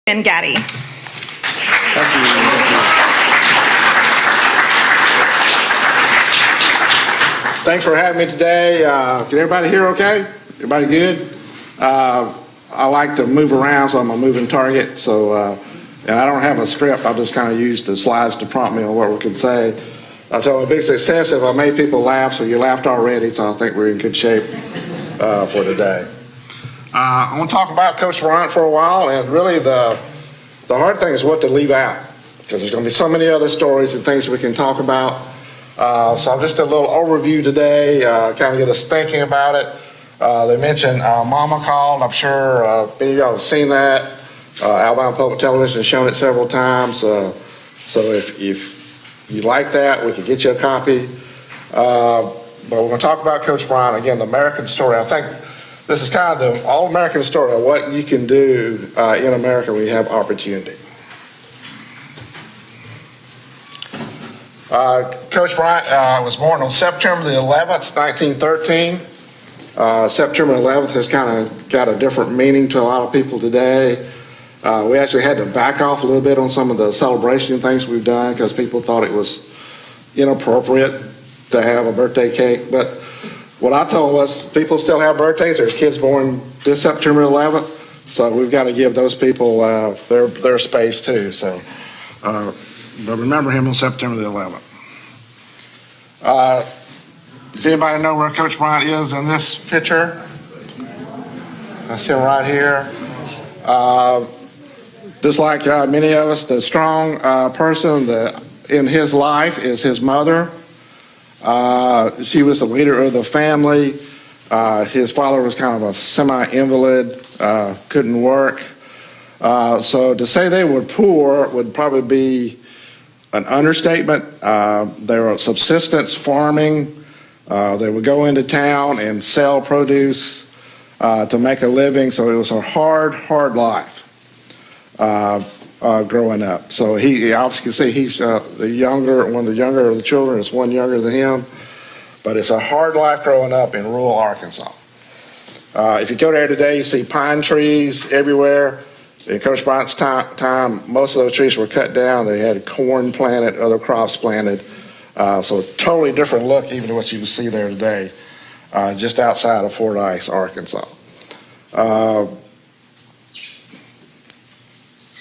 Gaddy. Thank you. Thanks for having me today. Can everybody hear okay? Everybody good? I like to move around, so I'm a moving target. So, and I don't have a script. I'll just kind of use the slides to prompt me on what we can say. I told a big success if I made people laugh, so you laughed already, so I think we're in good shape for today. I want to talk about Coach Bryant for a while, and really the hard thing is what to leave out, because there's going to be so many other stories and things we can talk about. So just a little overview today, kind of get us thinking about it. They mentioned Mama Called. I'm sure many of y'all have seen that. Alabama Public Television has shown it several times. So if you like that, we can get you a copy. But we're going to talk about Coach Bryant, again, the American story. I think this is kind of the all-American story of what you can do in America when you have opportunity. Coach Bryant was born on September the 11th, 1913. September 11th has kind of got a different meaning to a lot of people today. We actually had to back off a little bit on some of the celebration things we've done because people thought it was inappropriate to have a birthday cake. But what I told them was people still have birthdays. There's kids born this September 11th, so we've got to give those people their space too. So, but remember him on September the 11th. Does anybody know where Coach Bryant is in this picture? That's him right here. Just like many of us, the strong person in his life is his mother. She was the leader of the family. His father was kind of a semi-invalid, couldn't work. So to say they were poor would probably be an understatement. They were subsistence farming. They would go into town and sell produce to make a living. So it was a hard life growing up. So he obviously can see he's one of the younger of the children. There's one younger than him. But it's a hard life growing up in rural Arkansas. If you go there today, you see pine trees everywhere. In Coach Bryant's time, most of those trees were cut down. They had corn planted, other crops planted. So a totally different look even to what you would see there today, just outside of Fordyce, Arkansas.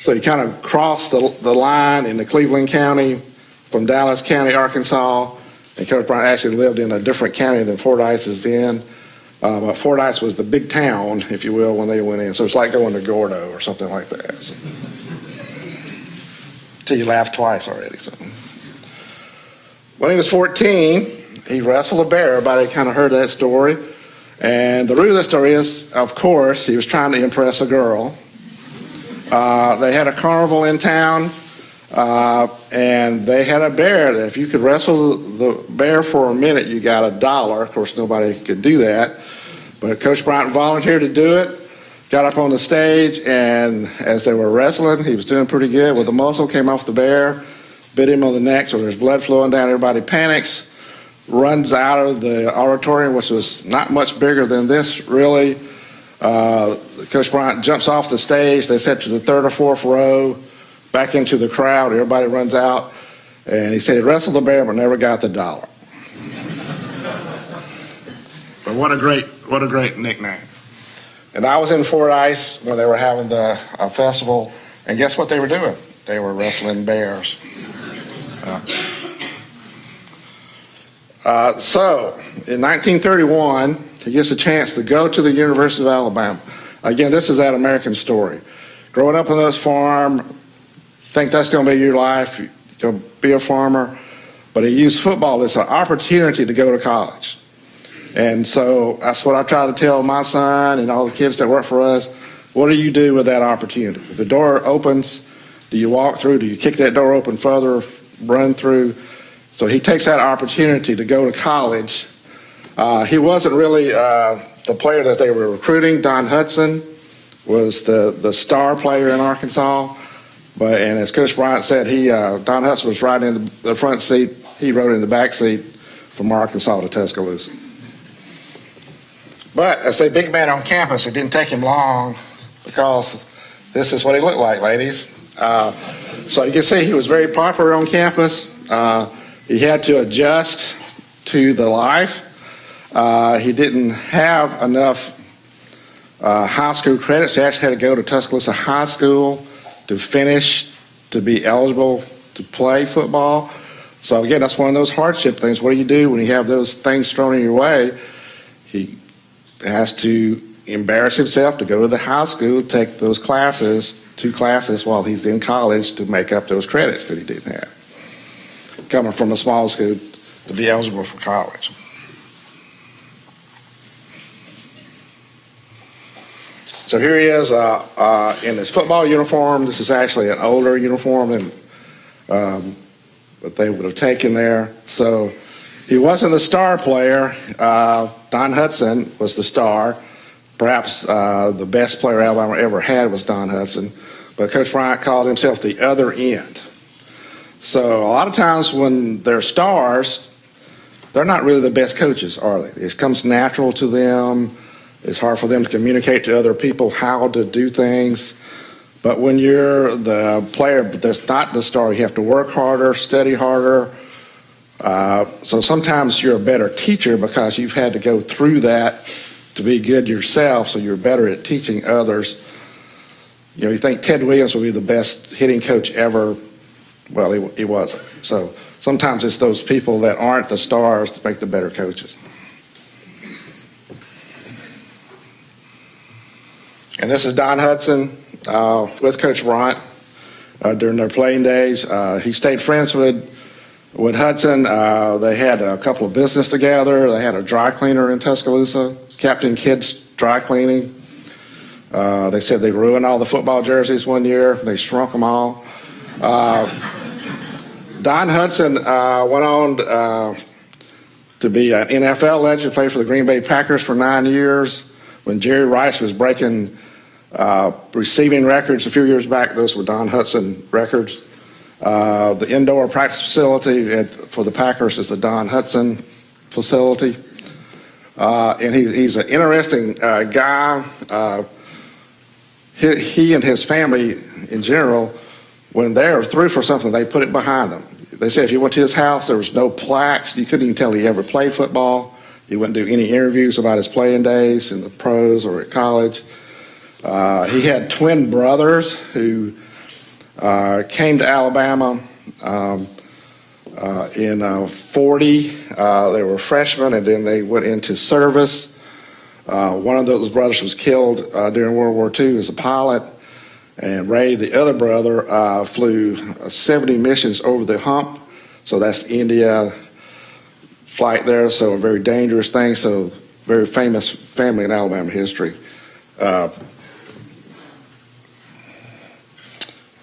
So you kind of cross the line into Cleveland County from Dallas County, Arkansas. And Coach Bryant actually lived in a different county than Fordyce is in. But Fordyce was the big town, if you will, when they went in. So it's like going to Gordo or something like that. So. Till you laughed twice already. So. When he was 14, he wrestled a bear. Everybody kind of heard that story. And the root of the story is, of course, he was trying to impress a girl. They had a carnival in town, and they had a bear that if you could wrestle the bear for a minute, you got $1. Of course, nobody could do that. But Coach Bryant volunteered to do it, got up on the stage, and as they were wrestling, he was doing pretty good. Well, the muzzle came off the bear, bit him on the neck, so there's blood flowing down. Everybody panics, runs out of the auditorium, which was not much bigger than this, really. Coach Bryant jumps off the stage. They set to the third or fourth row, back into the crowd. Everybody runs out, and he said he wrestled the bear but never got the $1. But what a great nickname. And I was in Fordyce when they were having the festival, and guess what they were doing? They were wrestling bears. So in 1931, he gets a chance to go to the University of Alabama. Again, this is that American story. Growing up on this farm, think that's going to be your life, you're going to be a farmer, but he used football as an opportunity to go to college. And so that's what I try to tell my son and all the kids that work for us. What do you do with that opportunity? If the door opens, do you walk through? Do you kick that door open further, run through? So he takes that opportunity to go to college. He wasn't really the player that they were recruiting. Don Hudson was the star player in Arkansas. And as Coach Bryant said, Don Hudson was right in the front seat. He rode in the back seat from Arkansas to Tuscaloosa. But as a big man on campus, it didn't take him long because this is what he looked like, ladies. So you can see he was very popular on campus. He had to adjust to the life. He didn't have enough high school credits. He actually had to go to Tuscaloosa High School to finish, to be eligible to play football. So again, that's one of those hardship things. What do you do when you have those things thrown in your way? He has to embarrass himself to go to the high school, take those classes, 2 classes while he's in college to make up those credits that he didn't have. Coming from a small school to be eligible for college. So here he is in his football uniform. This is actually an older uniform than what they would have taken there. So he wasn't the star player. Don Hudson was the star. Perhaps the best player Alabama ever had was Don Hudson. But Coach Bryant called himself the other end. So a lot of times when they're stars, they're not really the best coaches, are they? It comes natural to them. It's hard for them to communicate to other people how to do things. But when you're the player that's not the star, you have to work harder, study harder. So sometimes you're a better teacher because you've had to go through that to be good yourself, so you're better at teaching others. You know, you think Ted Williams would be the best hitting coach ever. Well, he wasn't. So sometimes it's those people that aren't the stars that make the better coaches. And this is Don Hudson with Coach Bryant during their playing days. He stayed friends with Hudson. They had a couple of business together. They had a dry cleaner in Tuscaloosa, Captain Kidd's Dry Cleaning. They said they ruined all the football jerseys one year. They shrunk them all. Don Hudson went on to be an NFL legend, played for the Green Bay Packers for 9 years. When Jerry Rice was breaking receiving records a few years back, those were Don Hudson records. The indoor practice facility for the Packers is the Don Hudson facility. And he's an interesting guy. He and his family in general, when they're through for something, they put it behind them. They said if you went to his house, there was no plaques. You couldn't even tell he ever played football. He wouldn't do any interviews about his playing days in the pros or at college. He had twin brothers who came to Alabama in 40. They were freshmen, and then they went into service. One of those brothers was killed during World War II as a pilot, and Ray, the other brother, flew 70 missions over the hump. So that's India flight there, so a very dangerous thing. So very famous family in Alabama history.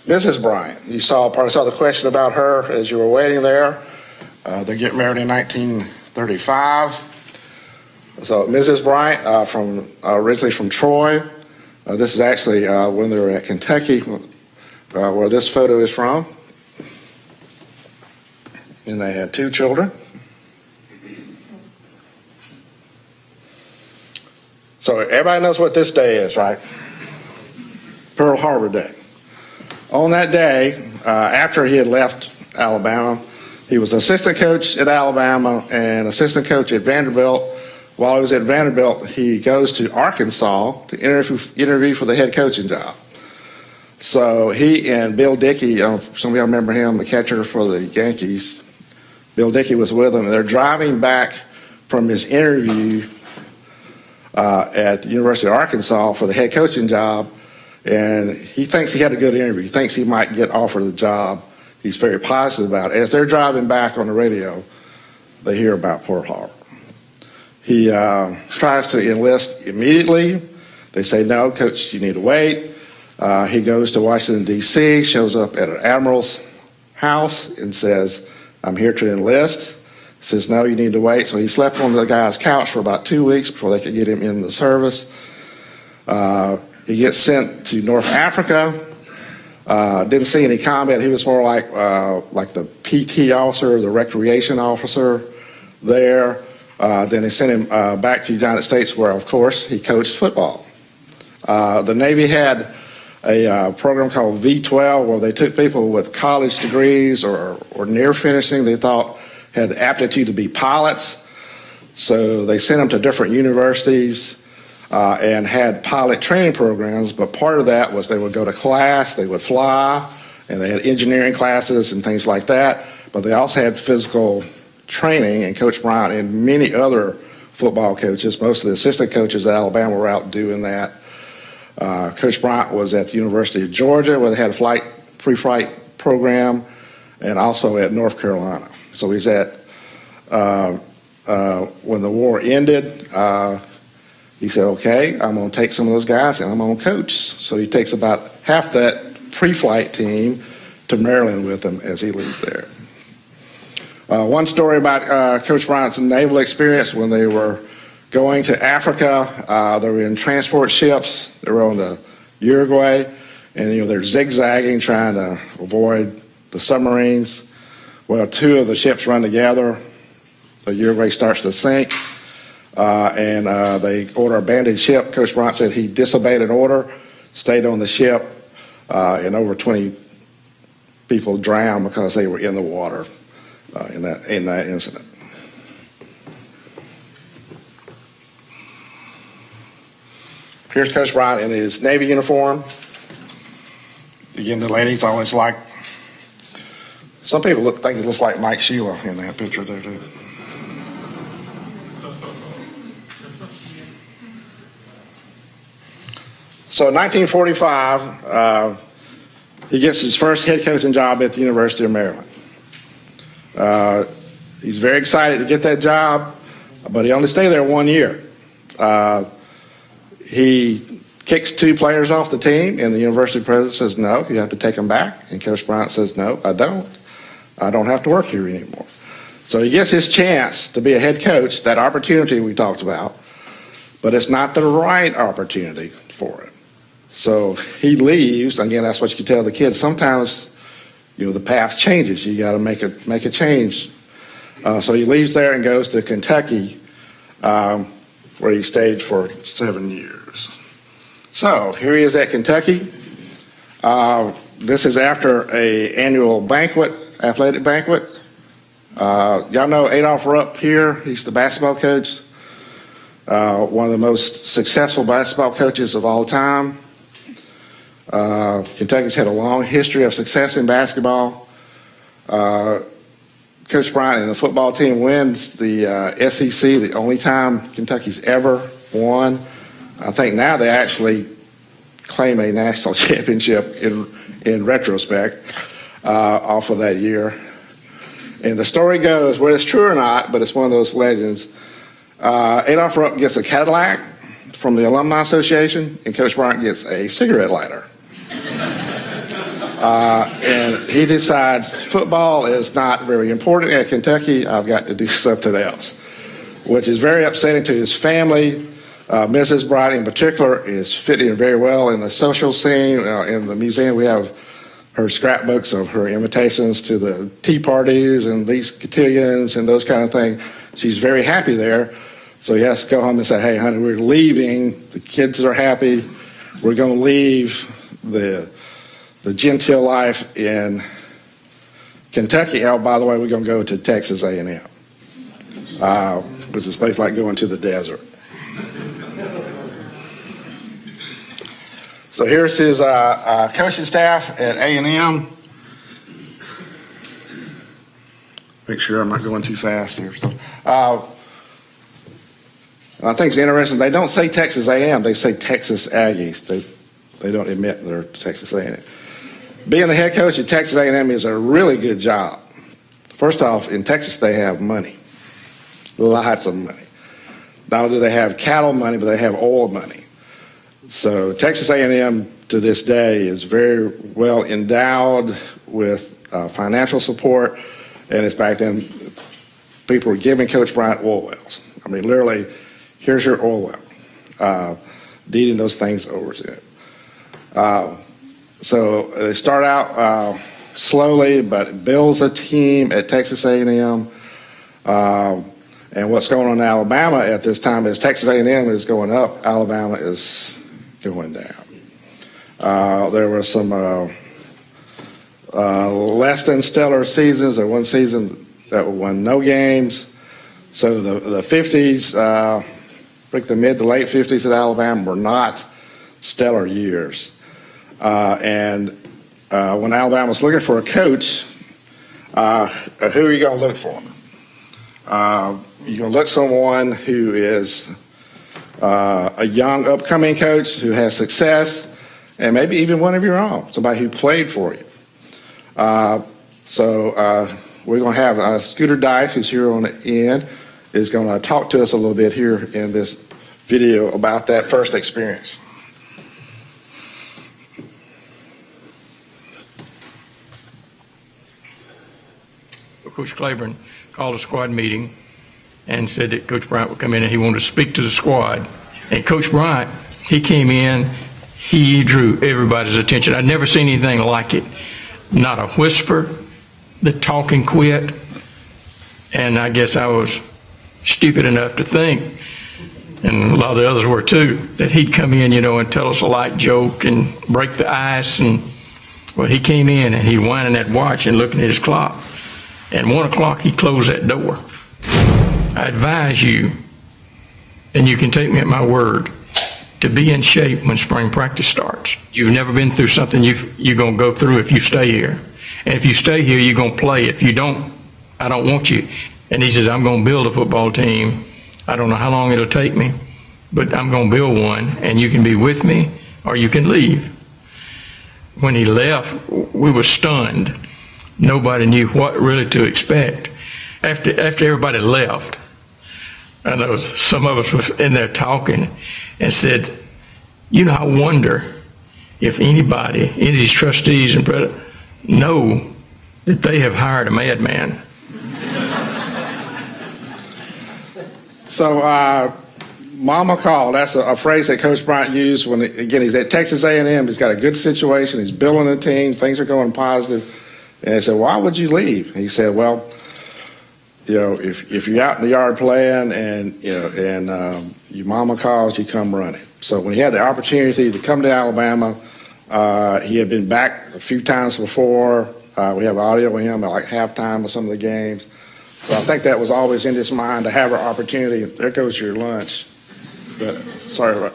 Mrs. Bryant, you probably saw the question about her as you were waiting there. They get married in 1935. So Mrs. Bryant, originally from Troy. This is actually when they were at Kentucky, where this photo is from. And they had 2 children. So everybody knows what this day is, right? Pearl Harbor Day. On that day, after he had left Alabama, he was assistant coach at Alabama and assistant coach at Vanderbilt. While he was at Vanderbilt, he goes to Arkansas to interview for the head coaching job. So he and Bill Dickey, some of y'all remember him, the catcher for the Yankees. Bill Dickey was with him, and they're driving back from his interview at the University of Arkansas for the head coaching job, and he thinks he had a good interview. He thinks he might get offered the job. He's very positive about it. As they're driving back on the radio, they hear about Pearl Harbor. He tries to enlist immediately. They say, no, coach, you need to wait. He goes to Washington, D.C., shows up at an admiral's house and says, I'm here to enlist. He says, no, you need to wait. So he slept on the guy's couch for about 2 weeks before they could get him in the service. He gets sent to North Africa. Didn't see any combat. He was more like the PT officer, the recreation officer there. Then they sent him back to the United States where, of course, he coached football. The Navy had a program called V12 where they took people with college degrees or near finishing they thought had the aptitude to be pilots. So they sent them to different universities and had pilot training programs, but part of that was they would go to class, they would fly, and they had engineering classes and things like that, but they also had physical training, and Coach Bryant and many other football coaches, most of the assistant coaches at Alabama were out doing that. Coach Bryant was at the University of Georgia where they had a pre-flight program, and also at North Carolina. So he's at, when the war ended, he said, okay, I'm going to take some of those guys and I'm going to coach. So he takes about half that pre-flight team to Maryland with him as he leaves there. One story about Coach Bryant's naval experience when they were going to Africa, they were in transport ships. They were on the Uruguay, and they're zigzagging trying to avoid the submarines. Well, two of the ships run together. The Uruguay starts to sink. And they order a abandoned ship. Coach Bryant said he disobeyed an order, stayed on the ship, and over 20 people drowned because they were in the water in that incident. Here's Coach Bryant in his Navy uniform. Again, the ladies always like. Some people think he looks like Mike Sheila in that picture there too. So in 1945, he gets his first head coaching job at the University of Maryland. He's very excited to get that job, but he only stayed there 1 year. He kicks two players off the team, and the university president says, no, you have to take them back. And Coach Bryant says, no, I don't. I don't have to work here anymore. So he gets his chance to be a head coach, that opportunity we talked about, but it's not the right opportunity for him. So he leaves. Again, that's what you can tell the kids. Sometimes, the path changes. You got to make a change. So he leaves there and goes to Kentucky, where he stayed for 7 years. So here he is at Kentucky. This is after an annual banquet, athletic banquet. Y'all know Adolph Rupp here. He's the basketball coach, one of the most successful basketball coaches of all time. Kentucky's had a long history of success in basketball. Coach Bryant and the football team wins the SEC, the only time Kentucky's ever won. I think now they actually claim a national championship in retrospect off of that year. And the story goes, whether it's true or not, but it's one of those legends, Adolph Rupp gets a Cadillac from the Alumni Association, and Coach Bryant gets a cigarette lighter. And he decides football is not very important at Kentucky. I've got to do something else, which is very upsetting to his family. Mrs. Bryant in particular is fitting very well in the social scene. In the museum, we have her scrapbooks of her invitations to the tea parties and these cotillions and those kind of things. She's very happy there. So he has to go home and say, hey, honey, we're leaving. The kids are happy. We're going to leave the genteel life in Kentucky. Oh, by the way, we're going to go to Texas A&M, which is a place like going to the desert. So here's his coaching staff at A&M. Make sure I'm not going too fast here. So, I think it's interesting. They don't say Texas A&M. They say Texas Aggies. They don't admit they're Texas A&M. Being the head coach at Texas A&M is a really good job. First off, in Texas they have money, lots of money. Not only do they have cattle money, but they have oil money. So Texas A&M to this day is very well endowed with financial support, and it's back then people were giving Coach Bryant oil wells. I mean, literally, here's your oil well, deeding those things over to him. So they start out slowly, but it builds a team at Texas A&M. And what's going on in Alabama at this time is Texas A&M is going up, Alabama is going down. There were some less than stellar seasons, or one season that won no games. So the 50s, I think the mid to late 50s at Alabama were not stellar years. And when Alabama was looking for a coach, who are you going to look for? You're going to look someone who is a young upcoming coach who has success, and maybe even one of your own, somebody who played for you. So we're going to have Scooter Dice, who's here on the end, is going to talk to us a little bit here in this video about that first experience. Coach Claiborne called a squad meeting and said that Coach Bryant would come in and he wanted to speak to the squad. And Coach Bryant, he came in, he drew everybody's attention. I'd never seen anything like it. Not a whisper, the talking quit. And I guess I was stupid enough to think, and a lot of the others were too, that he'd come in, and tell us a light joke and break the ice. And well, he came in and he winding that watch and looking at his clock. And 1 o'clock, he closed that door. I advise you, and you can take me at my word, to be in shape when spring practice starts. You've never been through something you're going to go through if you stay here. And if you stay here, you're going to play. If you don't, I don't want you. And he says, I'm going to build a football team. I don't know how long it'll take me, but I'm going to build one, and you can be with me or you can leave. When he left, we were stunned. Nobody knew what really to expect. After everybody left, I know some of us were in there talking and said, I wonder if any of these trustees and presidents know that they have hired a madman. So, Mama call, that's a phrase that Coach Bryant used when, again, he's at Texas A&M. He's got a good situation. He's building a team. Things are going positive. And they said, why would you leave? And he said, well, if you're out in the yard playing and your mama calls, you come running. So when he had the opportunity to come to Alabama, he had been back a few times before. We have audio with him at like halftime of some of the games. So I think that was always in his mind to have an opportunity. There goes your lunch. But, sorry about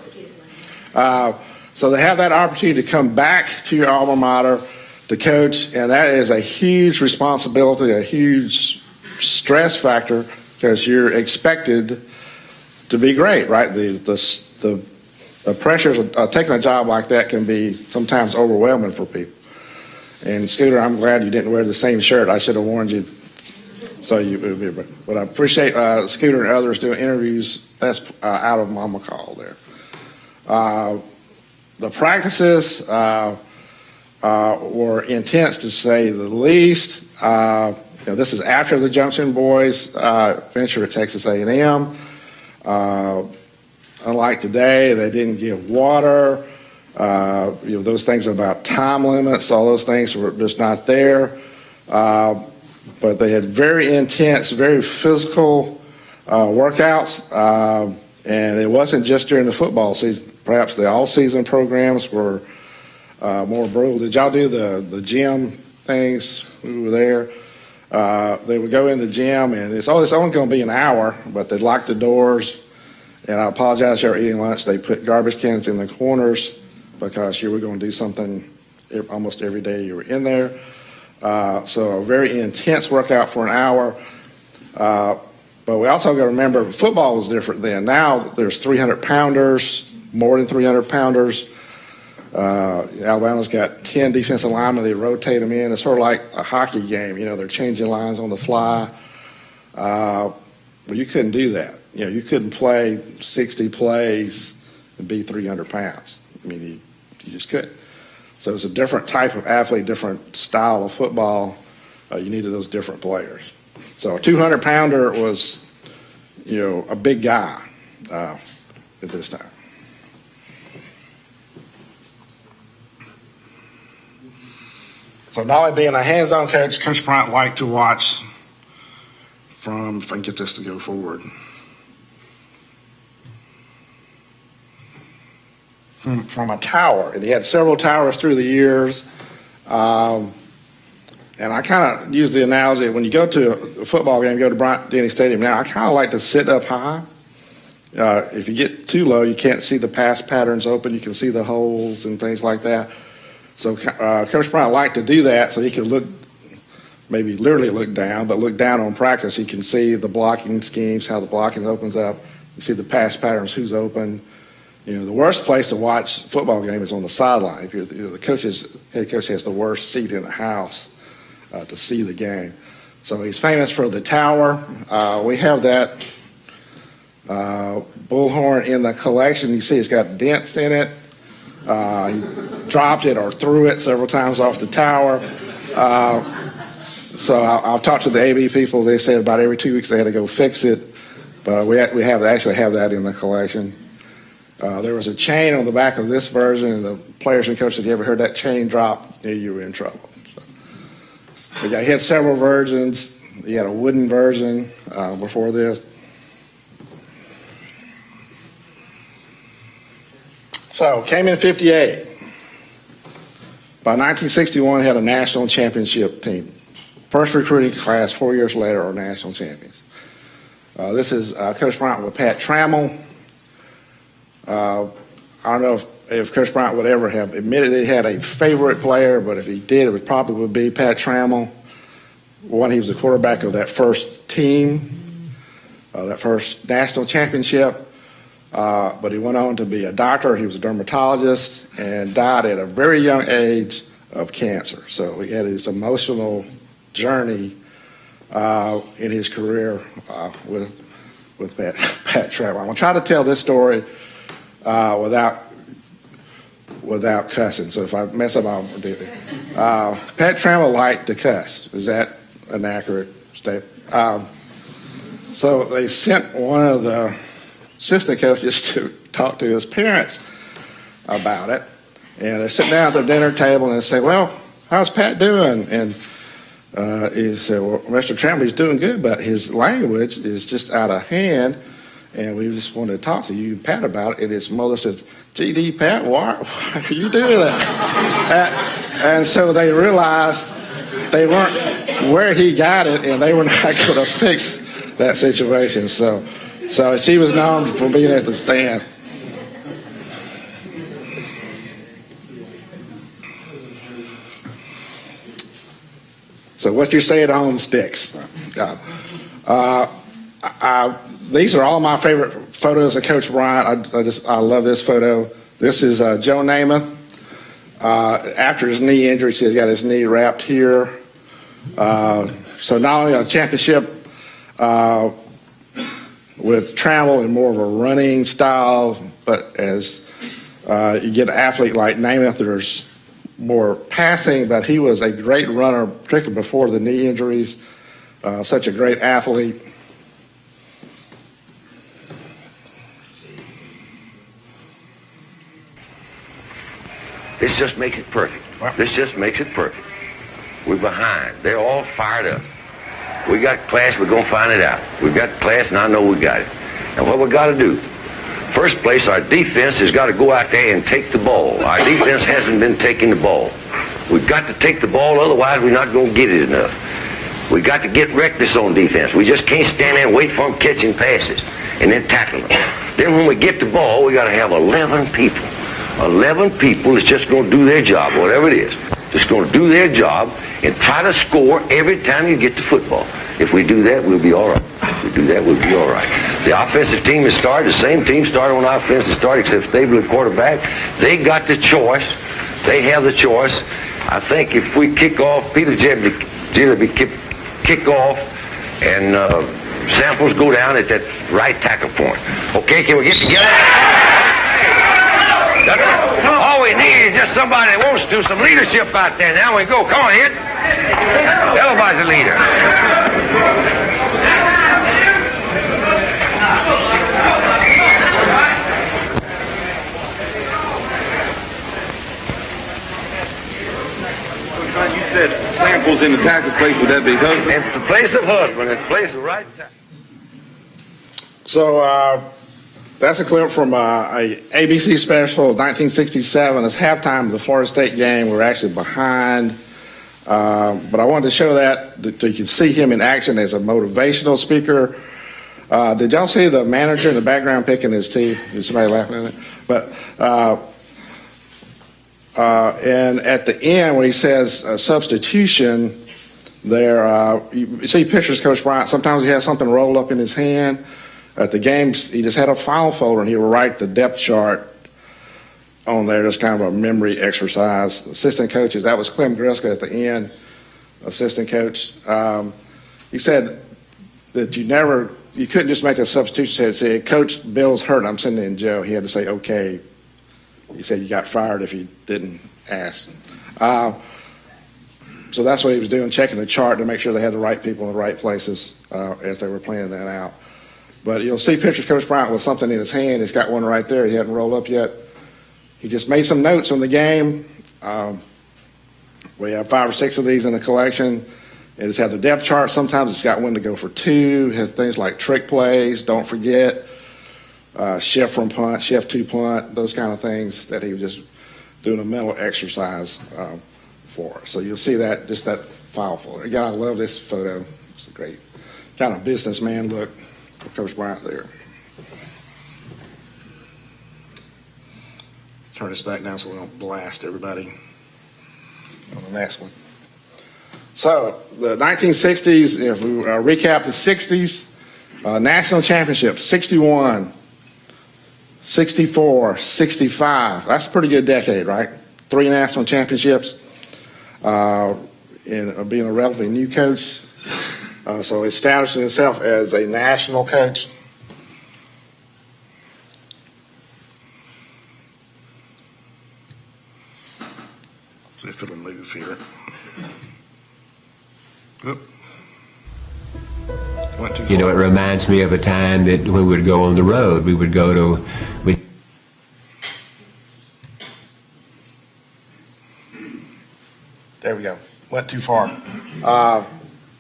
that. So they have that opportunity to come back to your alma mater to coach, and that is a huge responsibility, a huge stress factor, because you're expected to be great, right? The pressures of taking a job like that can be sometimes overwhelming for people. And Scooter, I'm glad you didn't wear the same shirt. I should have warned you. So but I appreciate Scooter and others doing interviews. That's out of Mama call there. The practices were intense, to say the least. This is after the Junction boys venture at Texas A&M. Unlike today, they didn't give water. Those things about time limits, all those things were just not there. But they had very intense, very physical workouts. And it wasn't just during the football season. Perhaps the all-season programs were more brutal. Did y'all do the gym things? We were there. They would go in the gym, and it's only going to be an hour, but they'd lock the doors. And I apologize, you were eating lunch. They put garbage cans in the corners because you were going to do something almost every day you were in there. So a very intense workout for an hour. But we also got to remember football was different then. Now there's 300-pounders, more than 300-pounders. Alabama's got 10 defensive linemen. They rotate them in. It's sort of like a hockey game. They're changing lines on the fly. Well, you couldn't do that. You couldn't play 60 plays and be 300 pounds. You just couldn't. So it's a different type of athlete, different style of football. You needed those different players. So a 200-pounder was, a big guy at this time. So not only being a hands-on coach, Coach Bryant liked to watch from, if I can get this to go forward. from a tower, and he had several towers through the years. And I kind of use the analogy, when you go to a football game, go to Bryant Denny Stadium now, I kind of like to sit up high. If you get too low, you can't see the pass patterns open. You can see the holes and things like that. So Coach Bryant liked to do that so he could look, maybe literally look down, but look down on practice. He can see the blocking schemes, how the blocking opens up. You see the pass patterns, who's open. You know, the worst place to watch football game is on the sideline. If you're the head coach has the worst seat in the house to see the game. So he's famous for the tower. We have that bullhorn in the collection. You see it's got dents in it. He dropped it or threw it several times off the tower. So I've talked to the AB people. They said about every 2 weeks they had to go fix it. But we actually have that in the collection. There was a chain on the back of this version, and the players and coaches, if you ever heard that chain drop, you were in trouble. So, he had several versions. He had a wooden version before this. So, came in 58. By 1961, had a national championship team. First recruiting class, 4 years later, are national champions. This is Coach Bryant with Pat Trammell. I don't know if Coach Bryant would ever have admitted he had a favorite player, but if he did, it probably would be Pat Trammell. One, he was the quarterback of that first team, that first national championship. But he went on to be a doctor. He was a dermatologist and died at a very young age of cancer. So he had his emotional journey in his career with Pat Trammell. I'm going to try to tell this story without cussing. So if I mess up, I'll do it. Pat Trammell liked to cuss. Is that an accurate statement? So they sent one of the assistant coaches to talk to his parents about it. And they're sitting down at their dinner table and they say, "Well, how's Pat doing?" And he said, "Well, Mr. Trammell, he's doing good, but his language is just out of hand. And we just wanted to talk to you, Pat, about it." And his mother says, "GD, Pat, why are you doing that?" And so they realized they weren't where he got it, and they were not going to fix that situation. So she was known for being at the stand. So what you say at home sticks. These are all my favorite photos of Coach Bryant. I love this photo. This is Joe Namath. After his knee injury, he's got his knee wrapped here. So not only a championship with Trammell and more of a running style, but as you get an athlete like Namath, there's more passing, but he was a great runner, particularly before the knee injuries. Such a great athlete. This just makes it perfect. This just makes it perfect. We're behind. They're all fired up. We got class, we're going to find it out. We've got class, and I know we got it. And what we got to do, first place, our defense has got to go out there and take the ball. Our defense hasn't been taking the ball. We've got to take the ball, otherwise we're not going to get it enough. We've got to get reckless on defense. We just can't stand there and wait for them catching passes and then tackling them. Then when we get the ball, we got to have 11 people. 11 people is just going to do their job, whatever it is. Just going to do their job and try to score every time you get the football. If we do that, we'll be all right. If we do that, we'll be all right. The offensive team has started. The same team started on offense and started, except Stabler, the quarterback. They got the choice. They have the choice. I think if we kick off, Peter Jebby kick off, and Samples go down at that right tackle point. Okay, can we get together? All we need is just somebody that wants to do some leadership out there. Now we go. Come on, hit. Everybody's a leader. You said Samples in the tackle place. Would that be husband? It's the place of husband. It's the place of right tackle. So That's a clip from a ABC special of 1967. It's halftime of the Florida State game. We're actually behind. But I wanted to show that so you can see him in action as a motivational speaker. Did y'all see the manager in the background picking his teeth? Did somebody laughing at it? But and at the end when he says substitution, there you see pictures of Coach Bryant. Sometimes he has something rolled up in his hand. At the games, he just had a file folder and he would write the depth chart on there, just kind of a memory exercise. Assistant coaches, that was Clem Griska at the end, assistant coach. He said that you couldn't just make a substitution. Say, Coach Bill's hurt, I'm sending in Joe. He had to say, okay. He said you got fired if you didn't ask. So that's what he was doing, checking the chart to make sure they had the right people in the right places as they were planning that out. But you'll see pictures of Coach Bryant with something in his hand. He's got one right there. He hadn't rolled up yet. He just made some notes on the game. We have 5 or 6 of these in the collection. It just have the depth chart. Sometimes it's got one to go for 2. It has things like trick plays, don't forget, shift from punt, shift to punt, those kind of things that he was just doing a mental exercise for. So you'll see that, just that file folder. Again, I love this photo. It's a great kind of businessman look for Coach Bryant there. Turn this back down so we don't blast everybody on the next one. So the 1960s, if we recap the 60s, national championships, 61, 64, 65. That's a pretty good decade, right? 3 national championships. In being a relatively new coach. So establishing himself as a national coach. See if it'll move here. Oop. Went too far. You know, it reminds me of a time that we would go on the road. We would go to, There we go. Went too far.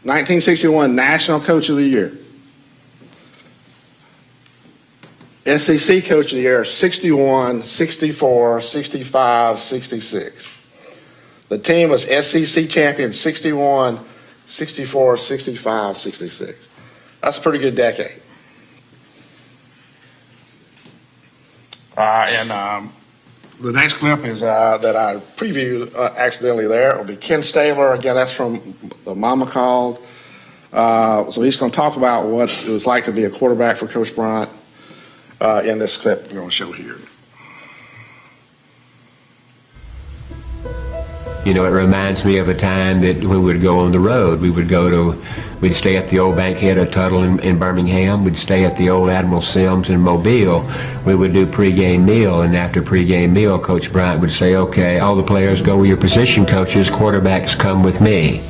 1961 National Coach of the Year. SEC Coach of the Year, 61, 64, 65, 66. The team was SEC champion 61, 64, 65, 66. That's a pretty good decade. The next clip is that I previewed accidentally there. It'll be Ken Stabler. Again, that's from the Mama Called. So he's going to talk about what it was like to be a quarterback for Coach Bryant in this clip we're going to show here. you know, it reminds me of a time that we would go on the road. We'd stay at the old Bankhead of Tuttle in Birmingham. We'd stay at the old Admiral Sims in Mobile. We would do pregame meal, and after pregame meal, Coach Bryant would say, okay, all the players go with your position coaches, quarterbacks come with me.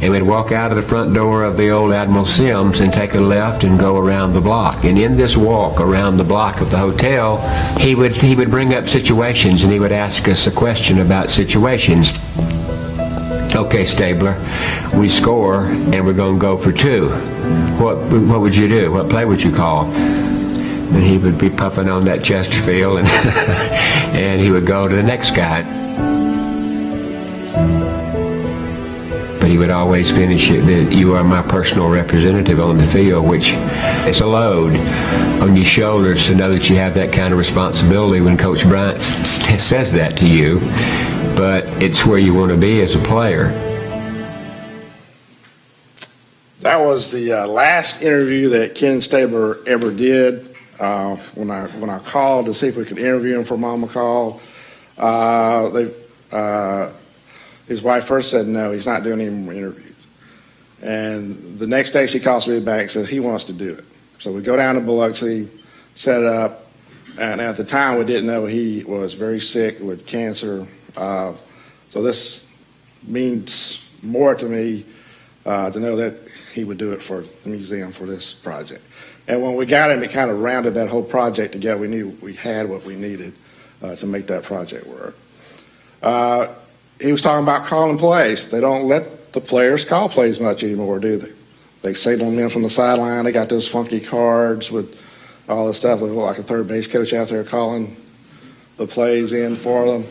And we'd walk out of the front door of the old Admiral Sims and take a left and go around the block. And in this walk around the block of the hotel, he would bring up situations, and he would ask us a question about situations. Okay, Stabler, we score and we're going to go for two. What would you do? What play would you call? And he would be puffing on that Chesterfield, and and he would go to the next guy. But he would always finish it that you are my personal representative on the field, which it's a load on your shoulders to know that you have that kind of responsibility when Coach Bryant says that to you, but it's where you want to be as a player. That was the last interview that Ken Stabler ever did. When I called to see if we could interview him for Mama Call, his wife first said no, he's not doing any more interviews. And the next day she calls me back and says he wants to do it. So we go down to Biloxi, set it up, and at the time we didn't know he was very sick with cancer. So this means more to me to know that he would do it for the museum for this project. And when we got him, it kind of rounded that whole project together. We knew we had what we needed to make that project work. He was talking about calling plays. They don't let the players call plays much anymore, do they? They signal them in from the sideline. They got those funky cards with all this stuff. It looked like a third base coach out there calling the plays in for them.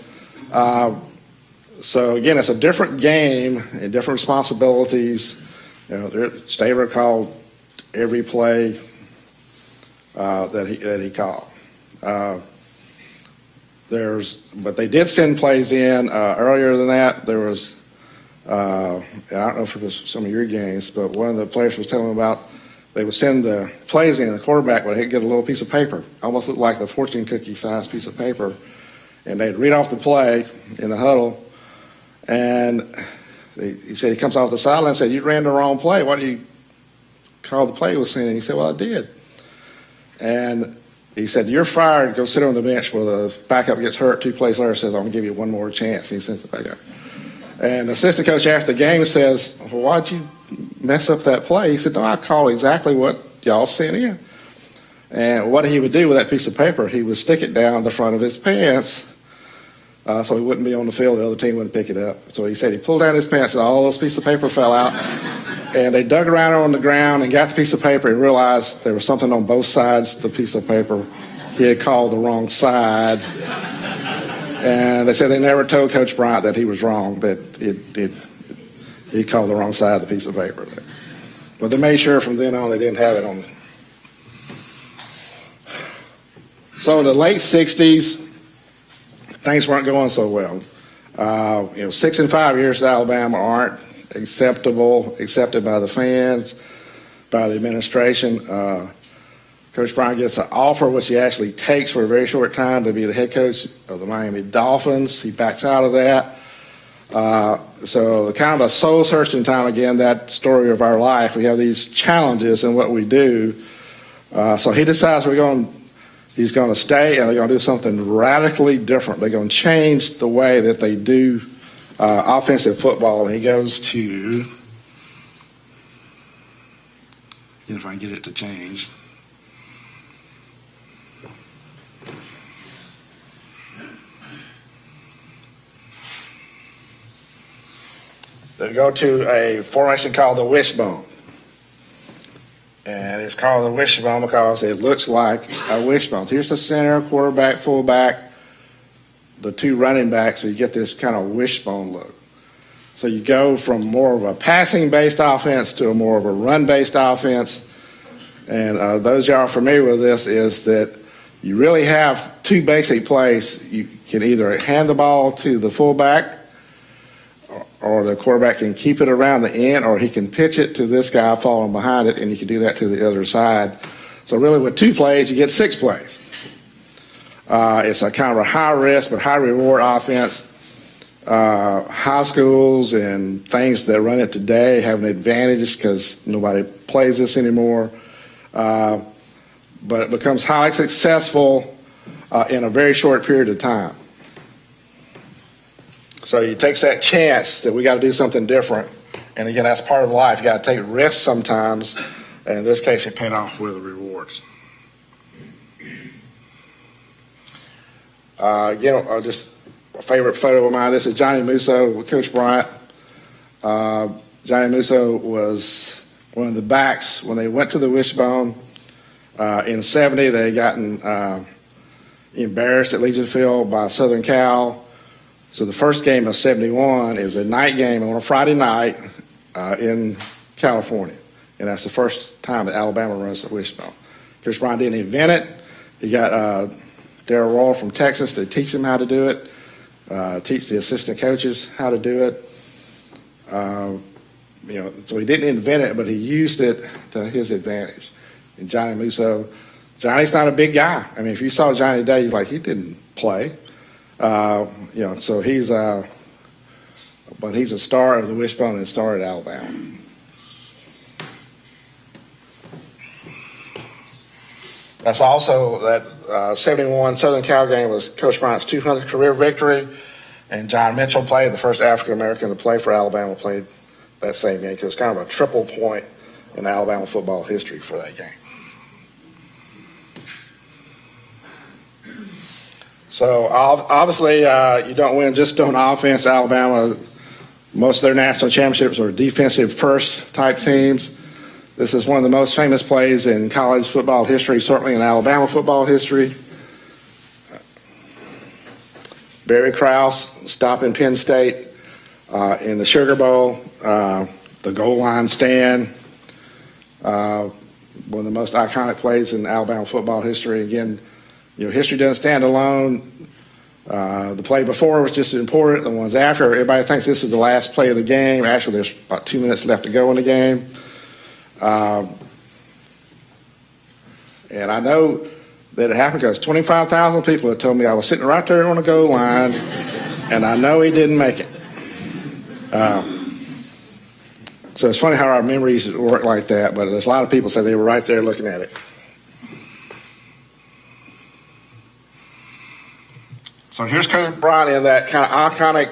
So again, it's a different game and different responsibilities. Staver called every play that he called. But they did send plays in earlier than that. There was, I don't know if it was some of your games, but one of the players was telling me about they would send the plays in, the quarterback would get a little piece of paper, almost looked like the fortune cookie size piece of paper, and they'd read off the play in the huddle, and he said he comes off the sideline and said, "You ran the wrong play. Why do you call the play was sent?" And he said, "Well, I did." And he said, "You're fired. Go sit on the bench where the backup gets hurt." 2 plays later says, "I'm going to give you one more chance." And he sends it back up. And the assistant coach after the game says, "Well, why'd you mess up that play?" He said, "No, I called exactly what y'all sent in." And what he would do with that piece of paper, he would stick it down the front of his pants so he wouldn't be on the field. The other team wouldn't pick it up. So he said he pulled down his pants and all those pieces of paper fell out. And they dug around on the ground and got the piece of paper and realized there was something on both sides of the piece of paper. He had called the wrong side. And they said they never told Coach Bryant that he was wrong, that he called the wrong side of the piece of paper. But they made sure from then on they didn't have it on. So in the late 60s, things weren't going so well. 6 and 5 years at Alabama aren't accepted by the fans, by the administration. Coach Bryant gets an offer, which he actually takes for a very short time, to be the head coach of the Miami Dolphins. He backs out of that. So kind of a soul-searching time again, that story of our life. We have these challenges in what we do. So he decides he's going to stay, and they're going to do something radically different. They're going to change the way that they do offensive football. And he goes to, if I can get it to change. They go to a formation called the wishbone. And it's called the wishbone because it looks like a wishbone. Here's the center, quarterback, fullback, the 2 running backs, so you get this kind of wishbone look. So you go from more of a passing-based offense to a more of a run-based offense. And those y'all are familiar with this is that you really have 2 basic plays. You can either hand the ball to the fullback, or the quarterback can keep it around the end, or he can pitch it to this guy falling behind it, and you can do that to the other side. So really with 2 plays, you get 6 plays. It's a kind of a high-risk but high-reward offense. High schools and things that run it today have an advantage because nobody plays this anymore. But it becomes highly successful in a very short period of time. So he takes that chance that we got to do something different. And again, that's part of life. You got to take risks sometimes. And in this case, it paid off with rewards. Just a favorite photo of mine. This is Johnny Musso with Coach Bryant. Johnny Musso was one of the backs when they went to the wishbone. In 70, they had gotten embarrassed at Legion Field by Southern Cal. So the first game of 71 is a night game on a Friday night in California. And that's the first time that Alabama runs the wishbone. Coach Bryant didn't invent it. He got Darryl Royal from Texas to teach him how to do it, teach the assistant coaches how to do it. So he didn't invent it, but he used it to his advantage. And Johnny Musso, Johnny's not a big guy. I mean, if you saw Johnny today, you're like, he didn't play. So he's but he's a star of the wishbone and star at Alabama. That's also that 71 Southern Cal game was Coach Bryant's 200th career victory, and John Mitchell played, the first African-American to play for Alabama, played that same game. Because it's kind of a triple point in Alabama football history for that game. So obviously you don't win just on offense. Alabama, most of their national championships are defensive first type teams. This is one of the most famous plays in college football history, certainly in Alabama football history. Barry Krause stopping Penn State in the Sugar Bowl, the goal line stand, one of the most iconic plays in Alabama football history. Again, history doesn't stand alone. The play before was just as important. The ones after, everybody thinks this is the last play of the game. Actually, there's about 2 minutes left to go in the game. And I know that it happened because 25,000 people had told me I was sitting right there on the goal line, and I know he didn't make it. So it's funny how our memories work like that, but there's a lot of people say they were right there looking at it. So here's Coach Bryant in that kind of iconic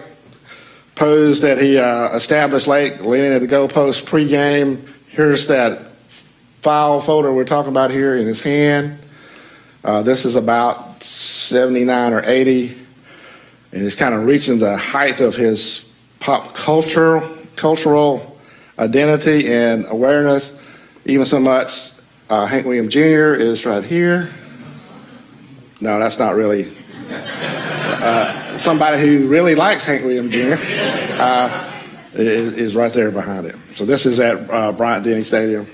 pose that he established late, leaning at the goalpost pregame. Here's that file folder we're talking about here in his hand. This is about 79 or 80, and he's kind of reaching the height of his pop cultural identity and awareness, even so much. Hank Williams Jr. is right here. No, that's not really. Somebody who really likes Hank Williams Jr. Is right there behind him. So this is at Bryant-Denny Stadium.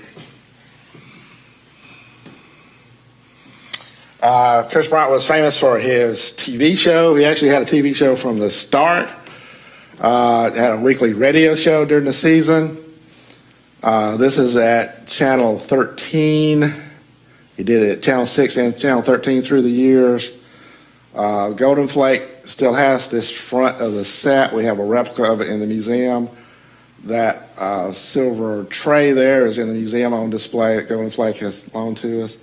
Coach Bryant was famous for his TV show. He actually had a TV show from the start. Had a weekly radio show during the season. This is at Channel 13. He did it at Channel 6 and Channel 13 through the years. Golden Flake still has this front of the set. We have a replica of it in the museum. That silver tray there is in the museum on display that Golden Flake has loaned to us.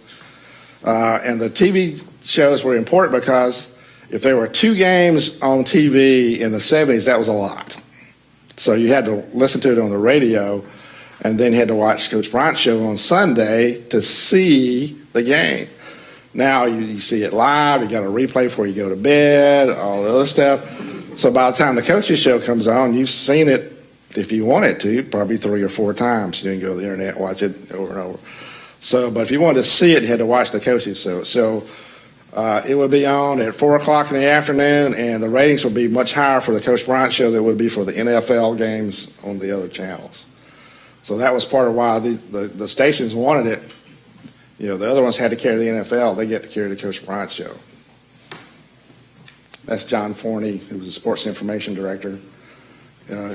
And the TV shows were important because if there were 2 games on TV in the 70s, that was a lot. So you had to listen to it on the radio, and then you had to watch Coach Bryant's show on Sunday to see the game. Now you see it live, you got a replay before you go to bed, all the other stuff. So by the time the coach's show comes on, you've seen it, if you wanted to, probably 3 or 4 times. You can go to the internet and watch it over and over. So, but if you wanted to see it, you had to watch the coach's show. So it would be on at 4 o'clock in the afternoon, and the ratings would be much higher for the Coach Bryant show than it would be for the NFL games on the other channels. So that was part of why the stations wanted it. The other ones had to carry the NFL. They get to carry the Coach Bryant show. That's John Forney, who was the sports information director.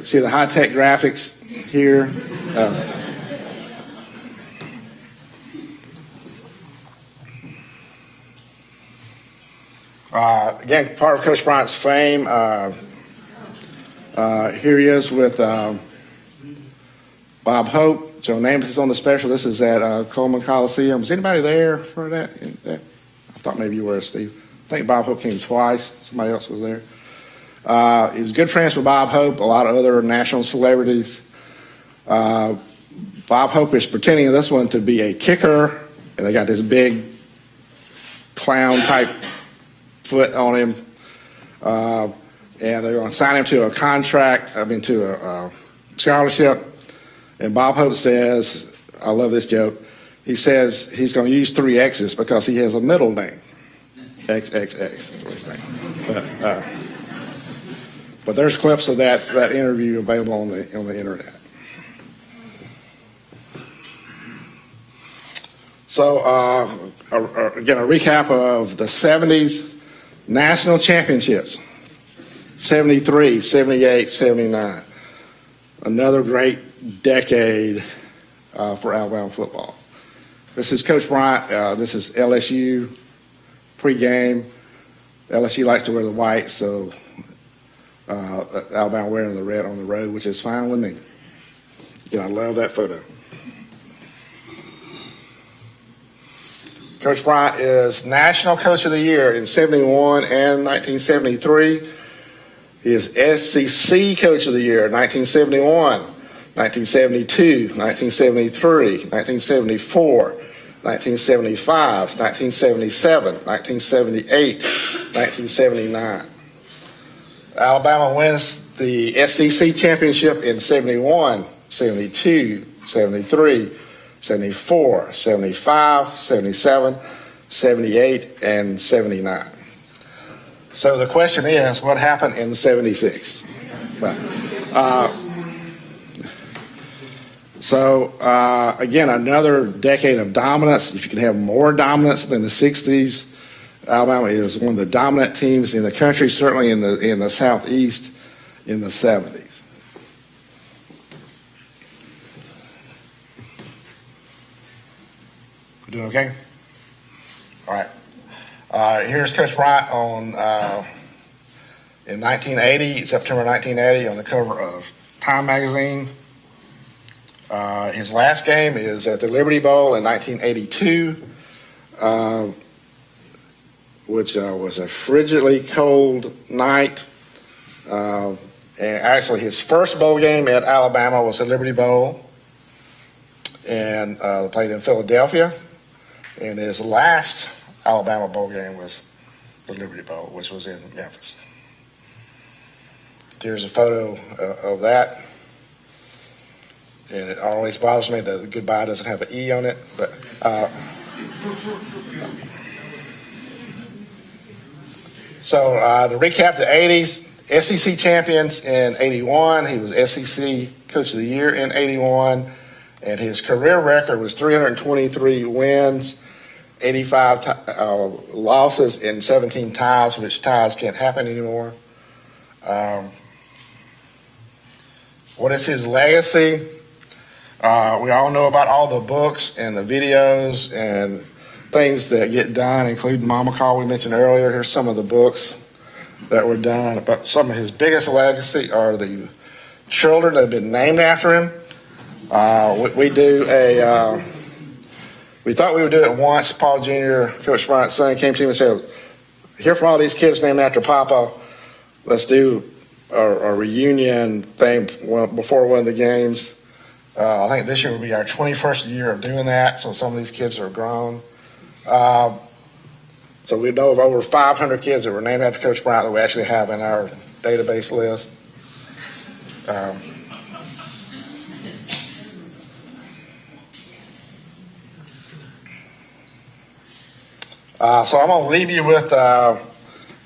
See the high-tech graphics here? Again, part of Coach Bryant's fame. Here he is with Bob Hope. Joe Namath is on the special. This is at Coleman Coliseum. Was anybody there for that? I thought maybe you were, Steve. I think Bob Hope came twice. Somebody else was there. He was good friends with Bob Hope, a lot of other national celebrities. Bob Hope is pretending in this one to be a kicker, and they got this big clown-type foot on him. And they're going to sign him to a to a scholarship. And Bob Hope says, I love this joke, he says he's going to use 3 X's because he has a middle name. XXX, that's what he's saying. But there's clips of that interview available on the internet. So, again, a recap of the 70s national championships, 73, 78, 79. Another great decade for Alabama football. This is Coach Bryant. This is LSU pregame. LSU likes to wear the white, so Alabama wearing the red on the road, which is fine with me. I love that photo. Coach Bryant is National Coach of the Year in 71 and 1973. He is SEC Coach of the Year in 1971, 1972, 1973, 1974, 1975, 1977, 1978, 1979. Alabama wins the SEC championship in 71, 72, 73, 74, 75, 77, 78, and 79. So the question is, what happened in 76? Again, another decade of dominance. If you can have more dominance than the 60s, Alabama is one of the dominant teams in the country, certainly in the Southeast in the 70s. We doing okay? All right. Here's Coach Bryant in 1980, September 1980, on the cover of Time magazine. His last game is at the Liberty Bowl in 1982, which was a frigidly cold night. And actually, his first bowl game at Alabama was the Liberty Bowl, and played in Philadelphia. And his last Alabama bowl game was the Liberty Bowl, which was in Memphis. Here's a photo of that. And it always bothers me that the goodbye doesn't have an E on it. But to recap the 80s, SEC champions in 81. He was SEC Coach of the Year in 81. And his career record was 323 wins, 85 losses, and 17 ties, which ties can't happen anymore. What is his legacy? We all know about all the books and the videos and things that get done, including Mama Call we mentioned earlier. Here's some of the books that were done. But some of his biggest legacy are the children that have been named after him. We thought we would do it once. Paul Jr., Coach Bryant's son, came to him and said, "Hear from all these kids named after Papa. Let's do a reunion thing before one of the games." I think this year will be our 21st year of doing that, so some of these kids are grown. So we know of over 500 kids that were named after Coach Bryant that we actually have in our database list. So I'm going to leave you with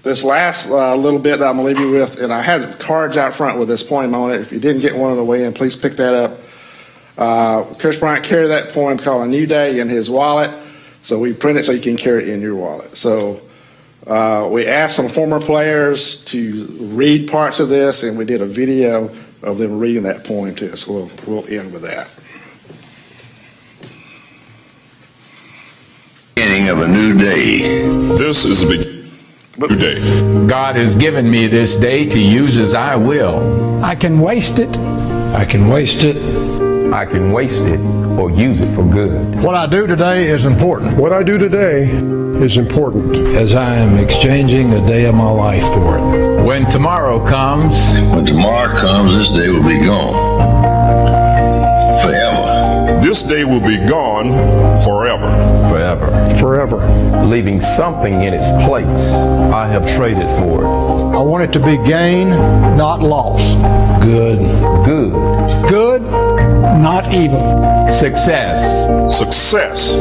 this last little bit that I'm going to leave you with, and I had cards out front with this poem on it. If you didn't get one on the way in, please pick that up. Coach Bryant carried that poem called A New Day in his wallet, so we print it so you can carry it in your wallet. So we asked some former players to read parts of this, and we did a video of them reading that poem to us. We'll end with that. Beginning of a new day. This is a new day. God has given me this day to use as I will. I can waste it. I can waste it. I can waste it or use it for good. What I do today is important. What I do today is important. As I am exchanging a day of my life for it. When tomorrow comes, This day will be gone. Forever. This day will be gone forever. forever, Forever. leaving something in its place. I have traded for it. I want it to be gain, not loss. Good. Good. Good, not evil. Success. Success,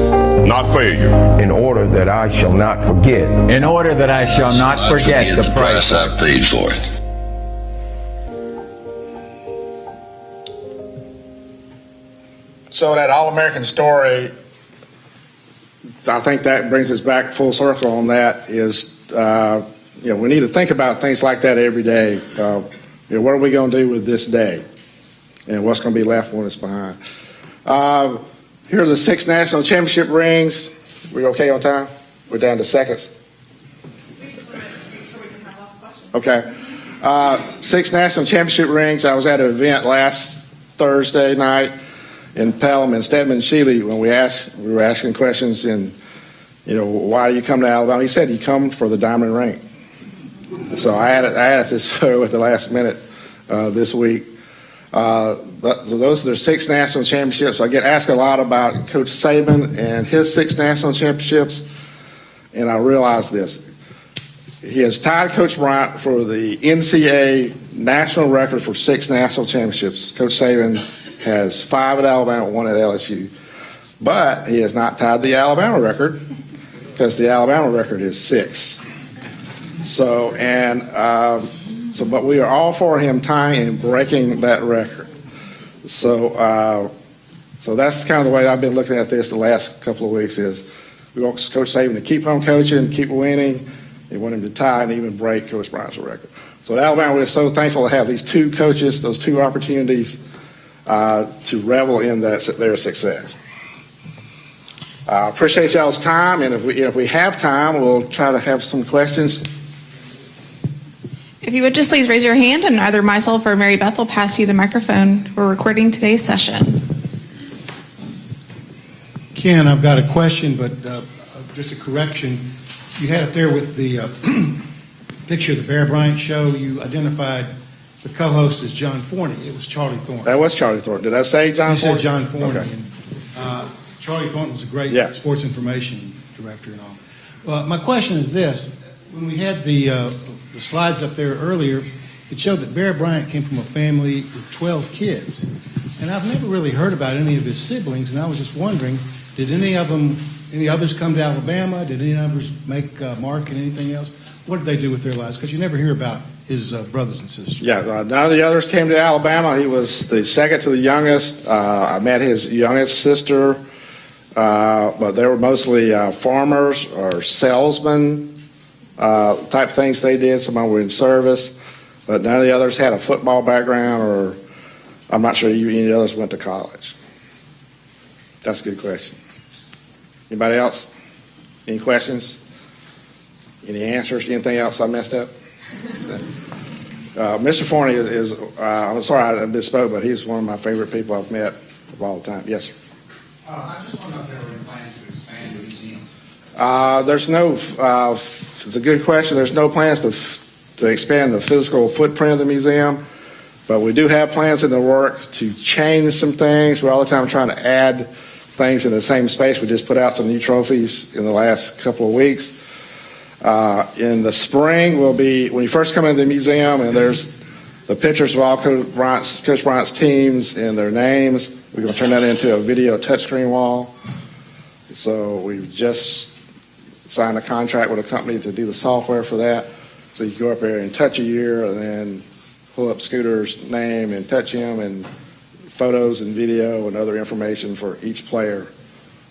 not failure. In order that I shall not forget. In order that I shall not forget the price I paid for it. So that All-American story, I think that brings us back full circle on that is, we need to think about things like that every day. What are we going to do with this day? And what's going to be left when it's behind? Here are the 6 national championship rings. We okay on time? We're down to seconds. Okay. 6 national championship rings. I was at an event last Thursday night in Pelham and Stedman Shealy when we were asking questions and, why do you come to Alabama? He said, you come for the diamond ring. So I added this photo at the last minute this week. Those are the 6 national championships. I get asked a lot about Coach Saban and his 6 national championships, and I realize this. He has tied Coach Bryant for the NCAA national record for 6 national championships. Coach Saban has 5 at Alabama, 1 at LSU. But he has not tied the Alabama record because the Alabama record is 6. So, but we are all for him tying and breaking that record. So that's kind of the way I've been looking at this the last couple of weeks is we want Coach Saban to keep on coaching, keep winning. We want him to tie and even break Coach Bryant's record. So at Alabama, we're so thankful to have these 2 coaches, those 2 opportunities to revel in their success. I appreciate y'all's time, and if we have time, we'll try to have some questions. If you would just please raise your hand, and either myself or Mary Beth will pass you the microphone. We're recording today's session. Ken, I've got a question, but just a correction. You had up there with the picture of the Bear Bryant show, you identified the co-host as John Forney. It was Charlie Thornton. That was Charlie Thornton. Did I say John Forney? You said John Forney. Okay. And, Charlie Thornton was a great sports information director and all. My question is this. When we had the slides up there earlier, it showed that Bear Bryant came from a family with 12 kids. And I've never really heard about any of his siblings, and I was just wondering, did any others come to Alabama? Did any others make mark and anything else? What did they do with their lives? Because you never hear about his brothers and sisters. Yeah, none of the others came to Alabama. He was the second to the youngest. I met his youngest sister, but they were mostly farmers or salesmen type things they did. Some of them were in service, but none of the others had a football background, or I'm not sure any of the others went to college. That's a good question. Anybody else? Any questions? Any answers? Anything else I messed up? Mr. Forney is, I'm sorry I misspoke, but he's one of my favorite people I've met of all time. Yes, sir. I just want to know if there are any plans to expand the museum. There's no, it's a good question. There's no plans to expand the physical footprint of the museum, but we do have plans in the works to change some things. We're all the time trying to add things in the same space. We just put out some new trophies in the last couple of weeks. In the spring will be, when you first come into the museum, and there's the pictures of all Coach Bryant's teams and their names. We're going to turn that into a video touchscreen wall. So we've just signed a contract with a company to do the software for that. So you go up there and touch a year, and then pull up Scooter's name and touch him, and photos and video and other information for each player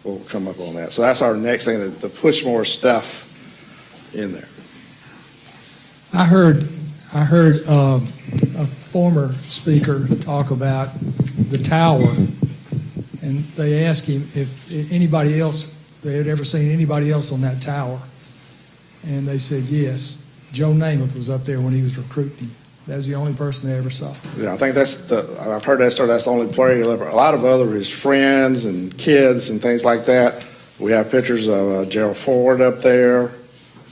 will come up on that. So that's our next thing, to push more stuff in there. I heard a former speaker talk about the tower, and they asked him if anybody else, they had ever seen anybody else on that tower, and they said yes. Joe Namath was up there when he was recruiting. That was the only person they ever saw. Yeah, I think I've heard that story. That's the only player you'll ever. A lot of other his friends and kids and things like that. We have pictures of Gerald Ford up there.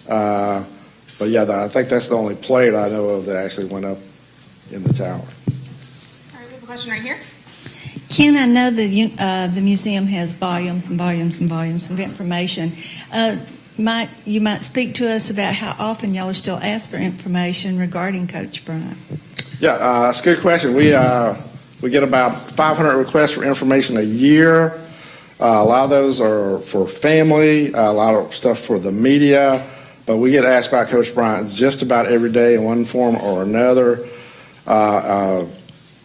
But yeah, I think that's the only player I know of that actually went up in the tower. All right, we have a question right here. Ken, I know the museum has volumes and volumes and volumes of information. You might speak to us about how often y'all are still asked for information regarding Coach Bryant. Yeah, that's a good question. We get about 500 requests for information a year. A lot of those are for family, a lot of stuff for the media, but we get asked by Coach Bryant just about every day in one form or another.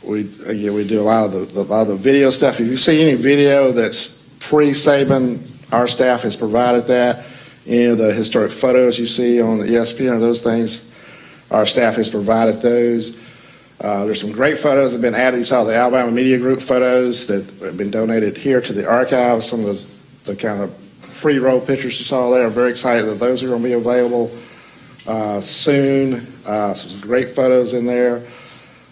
We do a lot of the video stuff. If you see any video that's pre-Saban, our staff has provided that. Any of the historic photos you see on the ESPN or those things, our staff has provided those. There's some great photos that have been added. You saw the Alabama Media Group photos that have been donated here to the archives. Some of the kind of pre-roll pictures you saw there. I'm very excited that those are going to be available soon. Some great photos in there.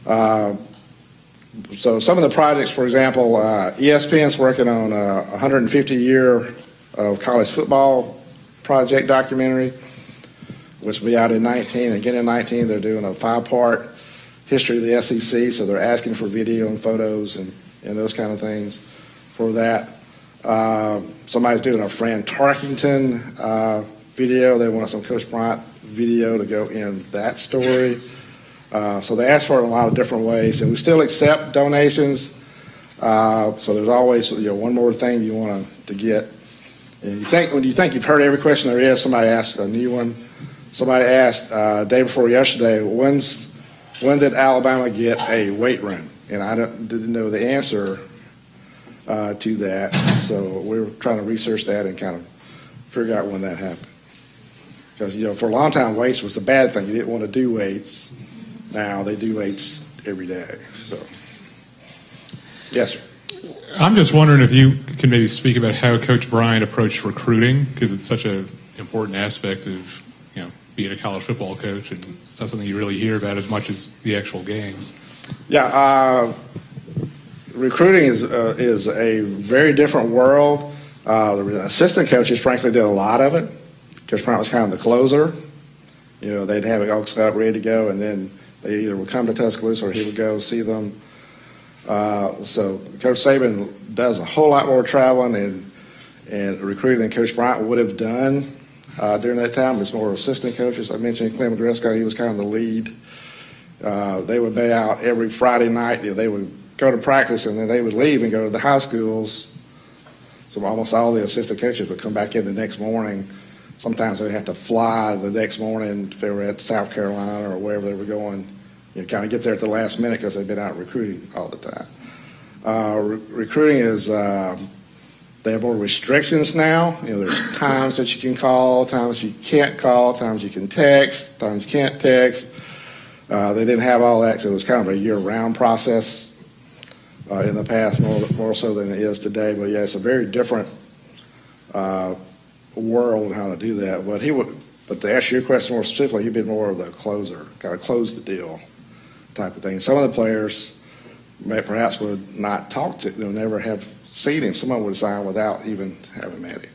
So some of the projects, for example, ESPN's working on a 150-year of college football project documentary, which will be out in 19. Again, in 19, they're doing a 5-part history of the SEC, so they're asking for video and photos and those kind of things for that. Somebody's doing a Fran Tarkington video. They want some Coach Bryant video to go in that story. So they ask for it in a lot of different ways, and we still accept donations. So there's always one more thing you want to get. And when you think you've heard every question there is, somebody asked a new one. Somebody asked day before yesterday, when did Alabama get a weight room? And I didn't know the answer to that. So we're trying to research that and kind of figure out when that happened. Because, for a long time, weights was the bad thing. You didn't want to do weights. Now they do weights every day. So, yes, sir. I'm just wondering if you can maybe speak about how Coach Bryant approached recruiting, because it's such an important aspect of being a college football coach, and it's not something you really hear about as much as the actual games. Yeah, recruiting is a very different world. The assistant coaches, frankly, did a lot of it. Coach Bryant was kind of the closer. They'd have it all set up, ready to go, and then they either would come to Tuscaloosa or he would go see them. So Coach Saban does a whole lot more traveling and recruiting than Coach Bryant would have done during that time. It's more assistant coaches. I mentioned Clem Driscoll. He was kind of the lead. They would be out every Friday night. They would go to practice, and then they would leave and go to the high schools. So almost all the assistant coaches would come back in the next morning. Sometimes they'd have to fly the next morning if they were at South Carolina or wherever they were going. Kind of get there at the last minute because they've been out recruiting all the time. Recruiting is, they have more restrictions now. There's times that you can call, times you can't call, times you can text, times you can't text. They didn't have all that, so it was kind of a year-round process in the past, more so than it is today. But yeah, it's a very different world how to do that. But to answer your question more specifically, he'd been more of the closer, kind of close the deal type of thing. Some of the players perhaps would not talk to, never have seen him. Someone would sign without even having met him.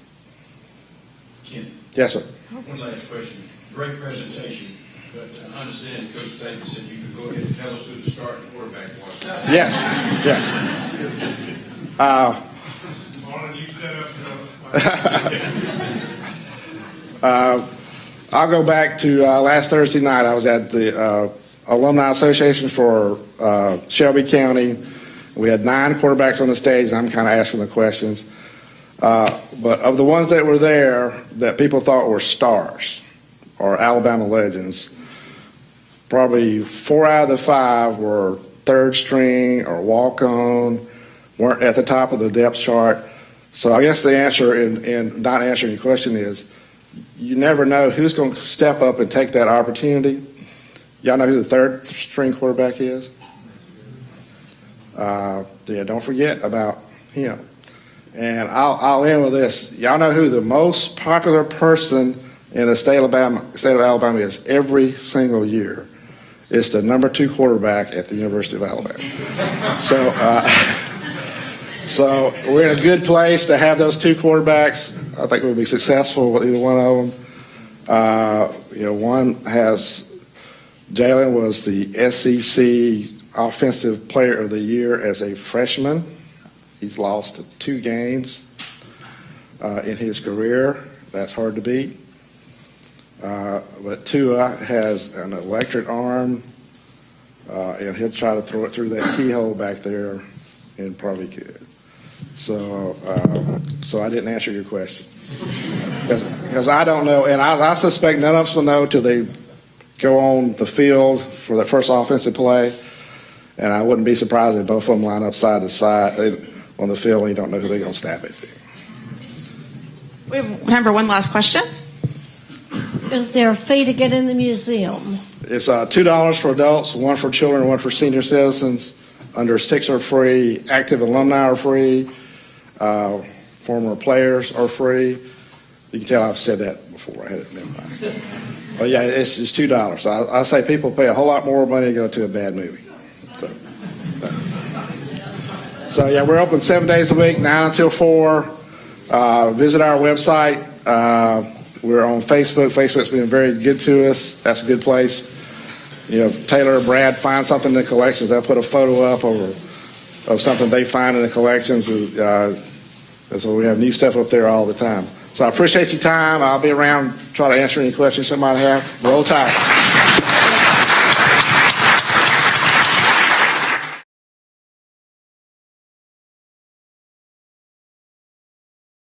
Ken? Yes, sir. One last question. Great presentation, but I understand Coach Saban said you could go ahead and tell us who the starting quarterback was. Yes. I'll go back to last Thursday night. I was at the Alumni Association for Shelby County. We had 9 quarterbacks on the stage, and I'm kind of asking the questions. But of the ones that were there that people thought were stars or Alabama legends, probably 4 out of the 5 were third string or walk-on, weren't at the top of the depth chart. So I guess the answer in not answering your question is you never know who's going to step up and take that opportunity. Y'all know who the third string quarterback is? Don't forget about him. And I'll end with this. Y'all know who the most popular person in the state of Alabama is every single year? It's the number 2 quarterback at the University of Alabama. So we're in a good place to have those 2 quarterbacks. I think we'll be successful with either one of them. One has Jalen was the SEC Offensive Player of the Year as a freshman. He's lost 2 games in his career. That's hard to beat. But Tua has an electric arm, and he'll try to throw it through that keyhole back there and probably could. So I didn't answer your question because I don't know, and I suspect none of us will know till they go on the field for that first offensive play, and I wouldn't be surprised if both of them line up side to side on the field and you don't know who they're going to snap it to. We have time for one last question. Is there a fee to get in the museum? It's $2 for adults, 1 for children, 1 for senior citizens. Under 6 are free. Active alumni are free. Former players are free. You can tell I've said that before. I had it memorized. But yeah, it's $2. So I say people pay a whole lot more money to go to a bad movie. So yeah, we're open 7 days a week, 9 until 4. Visit our website. We're on Facebook. Facebook's been very good to us. That's a good place. Taylor or Brad find something in the collections. They'll put a photo up of something they find in the collections. So we have new stuff up there all the time. So I appreciate your time. I'll be around, try to answer any questions somebody have. Roll Tide.